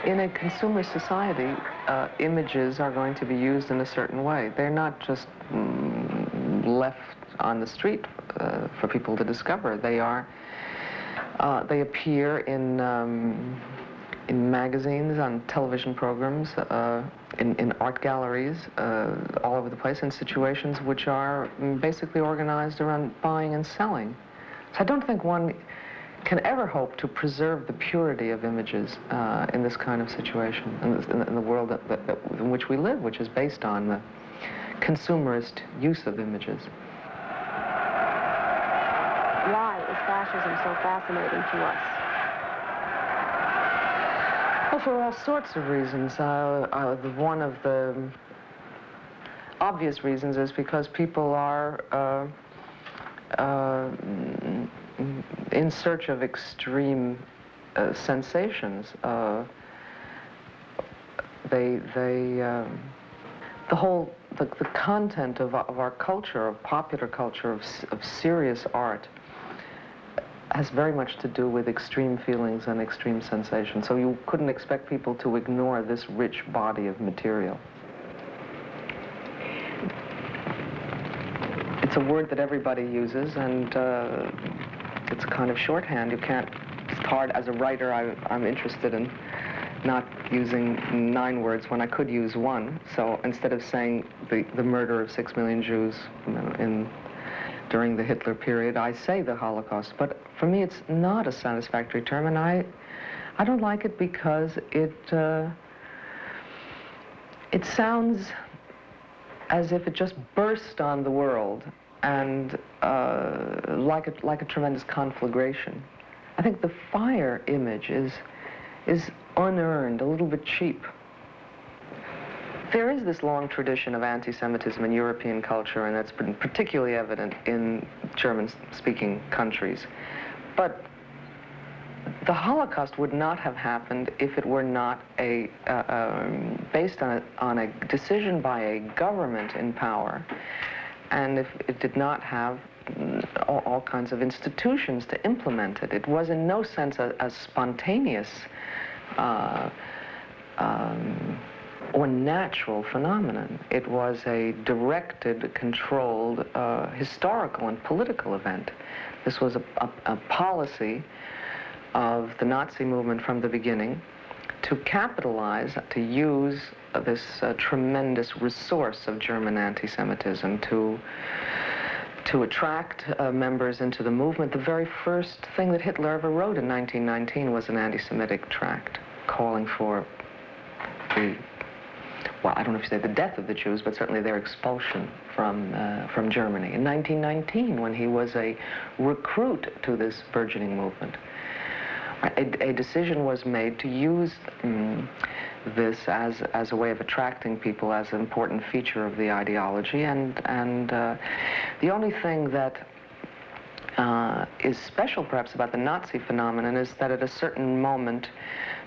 In a consumer society, images are going to be used in a certain way. They're not just left on the street for people to discover. They are. They appear in magazines, on television programs, in art galleries, all over the place, in situations which are basically organized around buying and selling. So I don't think one can ever hope to preserve the purity of images in this kind of situation, in the world in which we live, which is based on the consumerist use of images. Why is fascism so fascinating to us? Well, for all sorts of reasons. One of the obvious reasons is because people are in search of extreme sensations. The content of our culture, of popular culture, of serious art, has very much to do with extreme feelings and extreme sensations. So you couldn't expect people to ignore this rich body of material. It's a word that everybody uses, and it's a kind of shorthand. You can't, it's hard. As a writer, I'm interested in not using 9 words when I could use 1. So instead of saying the murder of 6 million Jews during the Hitler period, I say the Holocaust. But for me, it's not a satisfactory term, and I don't like it because it sounds as if it just burst on the world, and like a tremendous conflagration. I think the fire image is unearned, a little bit cheap. There is this long tradition of anti-Semitism in European culture, and that's been particularly evident in German-speaking countries. But the Holocaust would not have happened if it were not based on a decision by a government in power, and if it did not have all kinds of institutions to implement it. It was in no sense a spontaneous or natural phenomenon. It was a directed, controlled, historical and political event. This was a policy of the Nazi movement from the beginning to capitalize, to use this tremendous resource of German anti-Semitism to attract members into the movement. The very first thing that Hitler ever wrote in 1919 was an anti-Semitic tract calling for well, I don't know if you say the death of the Jews, but certainly their expulsion from Germany. In 1919, when he was a recruit to this burgeoning movement, a decision was made to use this as a way of attracting people, as an important feature of the ideology, and the only thing that is special perhaps about the Nazi phenomenon is that at a certain moment,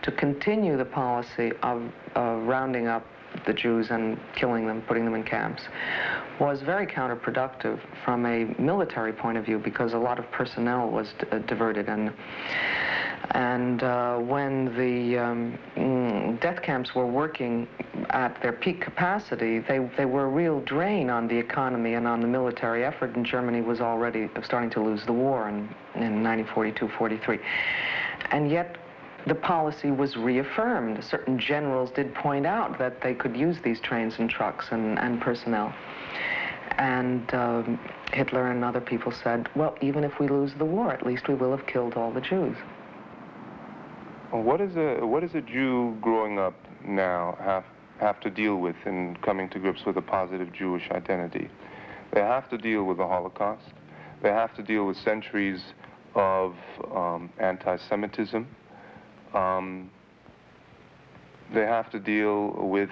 to continue the policy of rounding up the Jews and killing them, putting them in camps, was very counterproductive from a military point of view, because a lot of personnel was diverted, and when the death camps were working at their peak capacity, they were a real drain on the economy and on the military effort, and Germany was already starting to lose the war in 1942-43. And yet, the policy was reaffirmed. Certain generals did point out that they could use these trains and trucks and personnel. And Hitler and other people said, well, even if we lose the war, at least we will have killed all the Jews. What does a Jew growing up now have to deal with in coming to grips with a positive Jewish identity? They have to deal with the Holocaust. They have to deal with centuries of anti-Semitism. They have to deal with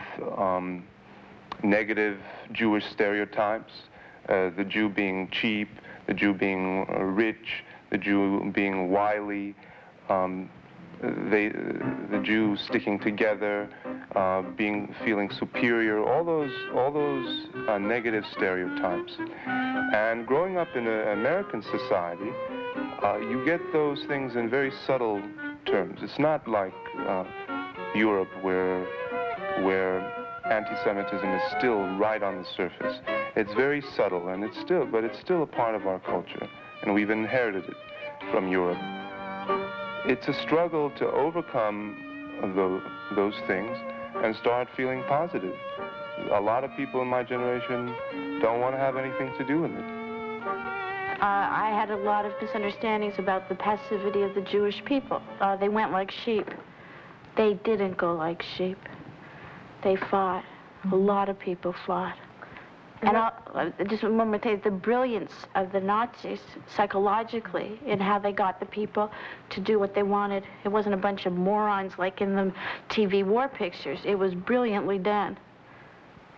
negative Jewish stereotypes, the Jew being cheap, the Jew being rich, the Jew being wily, the Jews sticking together, feeling superior, all those negative stereotypes. And growing up in an American society, you get those things in very subtle terms. It's not like Europe, where anti-Semitism is still right on the surface. It's very subtle, and but it's still a part of our culture, and we've inherited it from Europe. It's a struggle to overcome those things and start feeling positive. A lot of people in my generation don't want to have anything to do with it. I had a lot of misunderstandings about the passivity of the Jewish people. They went like sheep. They didn't go like sheep. They fought. A lot of people fought. And just one more thing, the brilliance of the Nazis psychologically in how they got the people to do what they wanted. It wasn't a bunch of morons like in the TV war pictures. It was brilliantly done.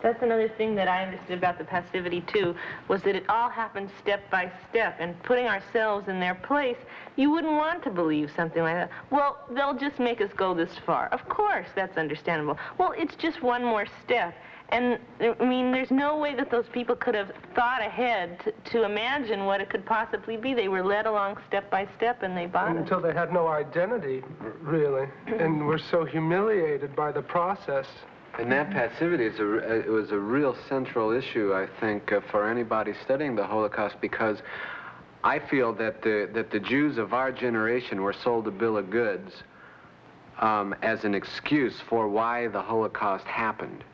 That's another thing that I understood about the passivity, too, was that it all happened step by step, and putting ourselves in their place, you wouldn't want to believe something like that. Well, they'll just make us go this far. Of course, that's understandable. Well, it's just one more step. And, I mean, there's no way that those people could have thought ahead to imagine what it could possibly be. They were led along step by step, and they bought it. Until they had no identity, really, and were so humiliated by the process. And that passivity is it was a real central issue, I think, for anybody studying the Holocaust, because I feel that the Jews of our generation were sold a bill of goods as an excuse for why the Holocaust happened.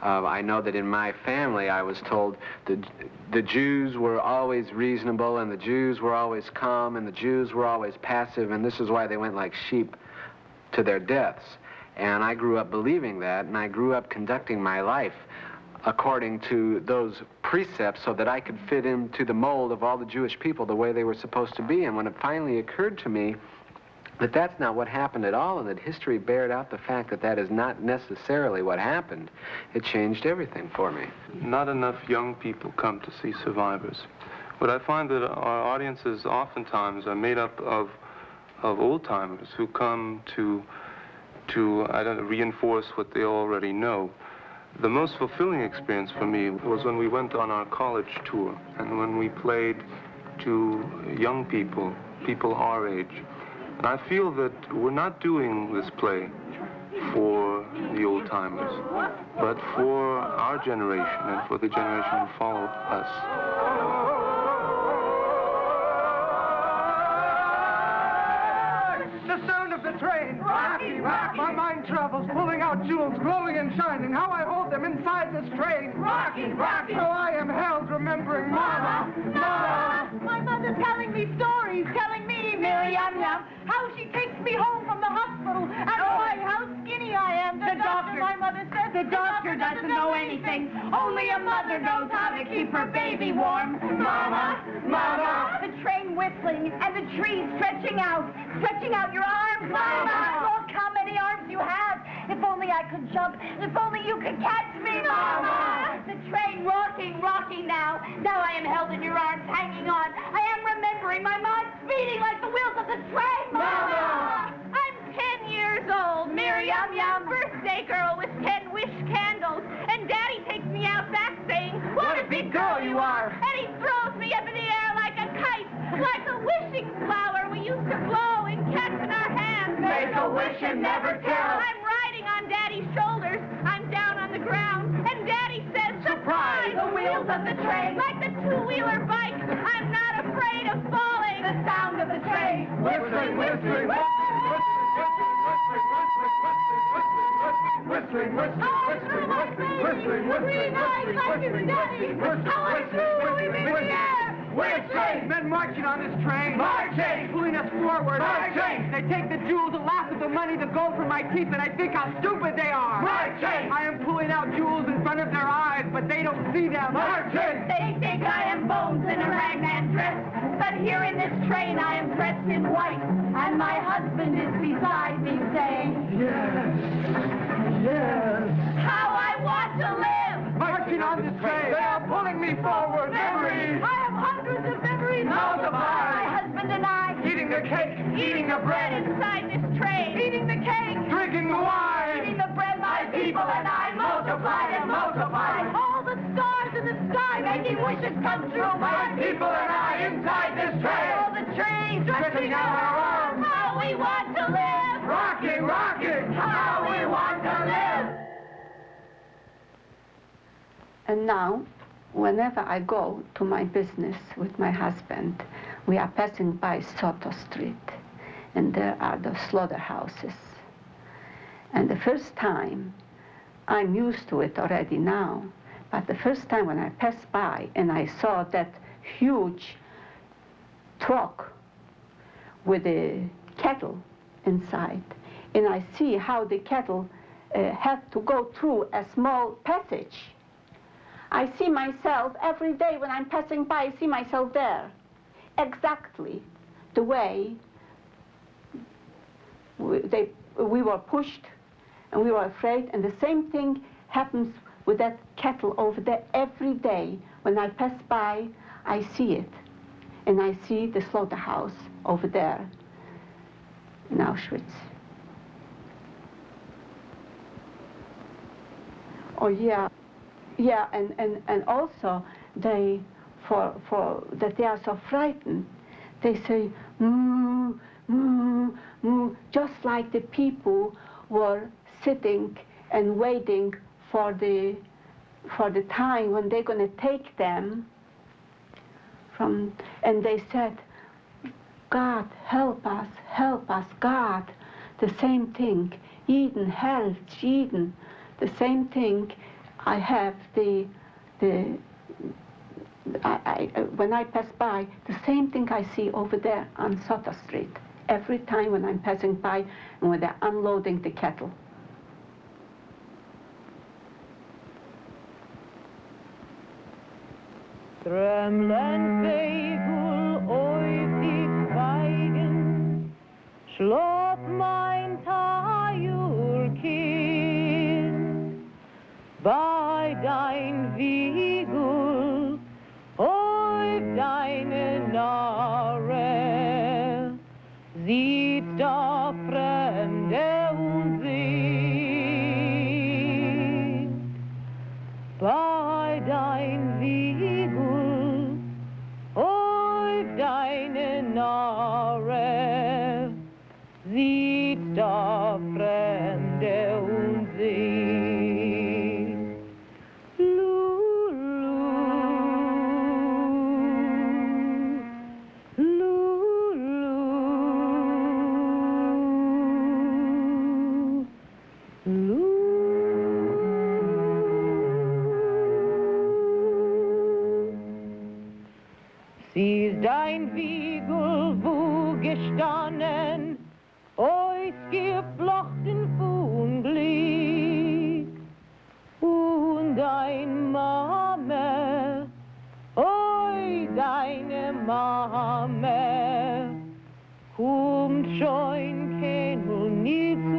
I know that in my family I was told the Jews were always reasonable, and the Jews were always calm, and the Jews were always passive, and this is why they went like sheep to their deaths. And I grew up believing that, and I grew up conducting my life according to those precepts so that I could fit into the mold of all the Jewish people the way they were supposed to be. And when it finally occurred to me that that's not what happened at all, and that history bared out the fact that that is not necessarily what happened, it changed everything for me. Not enough young people come to see survivors. But I find that our audiences oftentimes are made up of old-timers who come to reinforce what they already know. The most fulfilling experience for me was when we went on our college tour and when we played to young people, people our age. And I feel that we're not doing this play for the old-timers, but for our generation and for the generation who followed us. The sound of the train. Rocky, rocky. My mind travels, pulling out jewels, glowing and shining. How I hold them inside this train. Rocky, rocky. So I am held, remembering Mama, Mama. My mother's telling me stories, telling me, Mary Yum Yum, how she takes me home from the hospital, and boy, how skinny I am. The doctor, my mother says, the doctor doesn't know anything. Only a mother knows how to keep her baby warm. Mama, Mama. The train whistling and the trees stretching out your arms. Mama, look how many arms you have. If only I could jump. If only you could catch me, Mama. The train rocking now. Now I am held in your arms, hanging on. I am remembering my mind speeding like the wheels of the train, Mama. I'm 10 years old, Mary Yum Yum, birthday girl with 10 wish candles. And Daddy takes me out back saying, what a big girl you are. And he throws me up in the air like a kite, like a wishing flower we used to blow and catch in our hands. Make a wish and never tell. I'm riding on Daddy's shoulders. I'm down on the ground. And Daddy says, surprise, the wheels of the train. Like the two-wheeler bike, I'm not afraid of falling. The sound of the train. Whistling, whistling, whistling. Whistling, whistling, whistling, whistling, whistling, whistling, whistling, how I flew in the air. We're train! Men marching on this train. Marching! Pulling us forward. Marching! They take the jewels, the laugh of the money, the gold from my teeth, and I think how stupid they are. Marching! I am pulling out jewels in front of their eyes, but they don't see them. Marching! They think I am bones in a ragman dress, but here in this train I am dressed in white, and my husband is beside me saying, Yes. how I want to live! Marching on this train. They are pulling me forward. Memories. I have hundreds of memories. Multiply. My husband and I. Eating the cake. Eating the bread. Inside this train. Eating the cake. Drinking the wine. Eating the bread. My people and I multiplied and multiplied. All the stars in the sky making wishes come true. My people and I inside this train. All the trains stretching out our arms. How we want to live. Rocking, rocking. How And now, whenever I go to my business with my husband, we are passing by Soto Street, and there are the slaughterhouses. And the first time, I'm used to it already now, but the first time when I passed by and I saw that huge truck with a cattle inside, and I see how the cattle have to go through a small passage. I see myself every day when I'm passing by, I see myself there. Exactly the way we were pushed and we were afraid, and the same thing happens with that cattle over there every day. When I pass by, I see it. And I see the slaughterhouse over there in Auschwitz. Oh yeah, yeah, and also they, for that they are so frightened, they say, just like the people were sitting and waiting for the time when they're going to take them from, and they said, God, help us, God. The same thing, Eden, help, Eden. The same thing. I have when I pass by, the same thing I see over there on Soto Street. Every time when I'm passing by and when they're unloading the cattle. Tremlen Vögel auf die Zweigen, schlaf mein Tajurkind, bei dein Wiegel auf deine Narre, sieht da Fremde und singt, bei dein Wiegel auf deine Narre, sieht da Fremde und singt. Lulu, Lulu, Lulu. Sie ist dein Wiegel, wo gestanden, ausgeflochten von Glück. Und dein Mame, oi, deine Mame, kommt schon kein Wohl nie zu